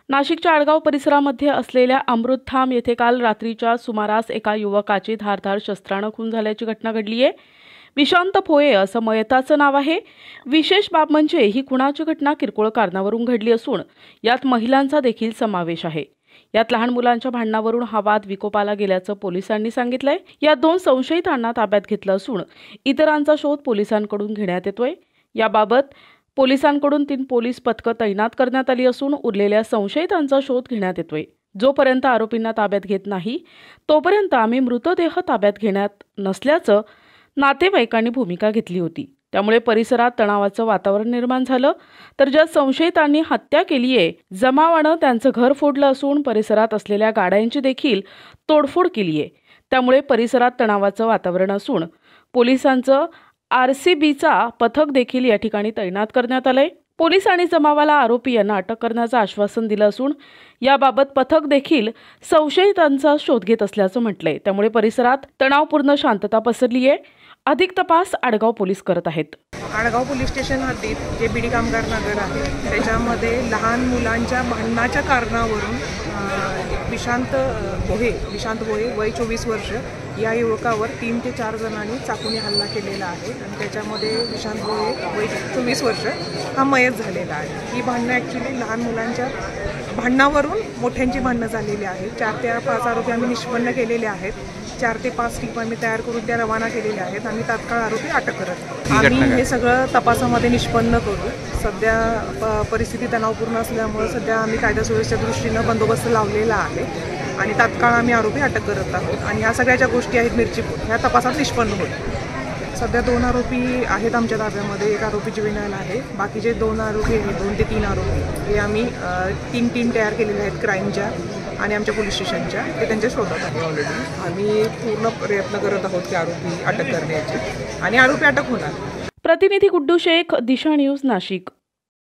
नाशिकच्या आडगाव परिसरामध्ये असलेल्या अमृतधाम येथे काल रात्रीच्या सुमारास एका युवकाची धारदार शस्त्राने खून झाल्याची घटना घडली आहे। विशांत भोये असं मयताचं नाव आहे। विशेष बाब म्हणजे ही खुनाची घटना किरकोळ कारणावरून घडली असून यात महिलांचा देखील समावेश आहे। यात लहान मुलांच्या भांडणावरून हा वाद विकोपाला गेल्याचं पोलिसांनी सांगितलंय। या दोन संशयितांना ताब्यात घेतलं असून इतरांचा शोध पोलिसांकडून घेण्यात येतोय। याबाबत पोलिसांकडून 3 पोलीस पथकं तैनात करण्यात आली असून उरलेल्या संशयितांचा शोध घेण्यात येतोय। जोपर्यंत आरोपींना ताब्यात घेत नाही तोपर्यंत आम्ही मृतदेह ताब्यात घेण्यात नसल्याचं नातेवाईकांनी भूमिका घेतली होती। त्यामुळे परिसरात तणावाचं वातावरण निर्माण झालं। तर ज्या संशयितांनी हत्या केली आहे जमावानं त्यांचं घर फोडलं असून परिसरात असलेल्या गाड्यांची देखील तोडफोड केली आहे। त्यामुळे परिसरात तणावाचं वातावरण असून पोलिसांचं आरसीबीचा पथक देखील या ठिकाणी तैनात करण्यात आलंय। पोलिसांनी जमावाला आरोपी यांना अटक करण्याचं आश्वासन दिलं असून याबाबत पथक देखील संशयितांचा शोध घेत असल्याचं म्हटलंय। त्यामुळे परिसरात तणावपूर्ण शांतता पसरली आहे। अधिक तपास आडगाव पोलीस करत आहेत। आडगाव पोलीस स्टेशन हद्दीत जे बीडी कामगार नगर आहे त्याच्यामध्ये लहान मुलांच्या भांडणाच्या कारणावरून विशांत भोये वय 24 वर्ष या युवकावर 3 ते 4 जणांनी चाकूने हल्ला केलेला आहे आणि त्याच्यामध्ये विशांत भोये वय 24 वर्ष हा मयत झालेला आहे। ही भांडणं ॲक्च्युली लहान मुलांच्या भांडणावरून मोठ्यांची भांडणं झालेली आहेत। 4 ते 5 आरोपी आम्ही निष्पन्न केलेले आहेत। 4 ते 5 टीम आम्ही तयार करून त्या रवाना केलेल्या आहेत आणि तात्काळ आरोपी अटक करत आम्ही हे सगळं तपासामध्ये निष्पन्न करू। सध्या परिस्थिती तणावपूर्ण असल्यामुळे सध्या आम्ही कायदा सुव्यवस्थेच्या दृष्टीनं बंदोबस्त लावलेला आहे आणि तात्काळ आम्ही आरोपी अटक करत आहोत आणि ह्या सगळ्या ज्या गोष्टी आहेत मिरचीपूर ह्या तपासात निष्पन्न होतील। सध्या 2 आरोपी आहेत आमच्या ताब्यामध्ये। एक आरोपी जुवेनाइल आहे। बाकीचे 2 आरोपी आहेत 2 ते 3 आरोपी हे आम्ही 3 टीम तयार केलेल्या आहेत क्राईमच्या आणि आमच्या पोलीस स्टेशनच्या ते त्यांच्या शोधात आहे। आम्ही पूर्ण प्रयत्न करत आहोत की आरोपी अटक करण्याचे आणि आरोपी अटक होणार। प्रतिनिधी गुड्डू शेख, दिशा न्यूज, नाशिक।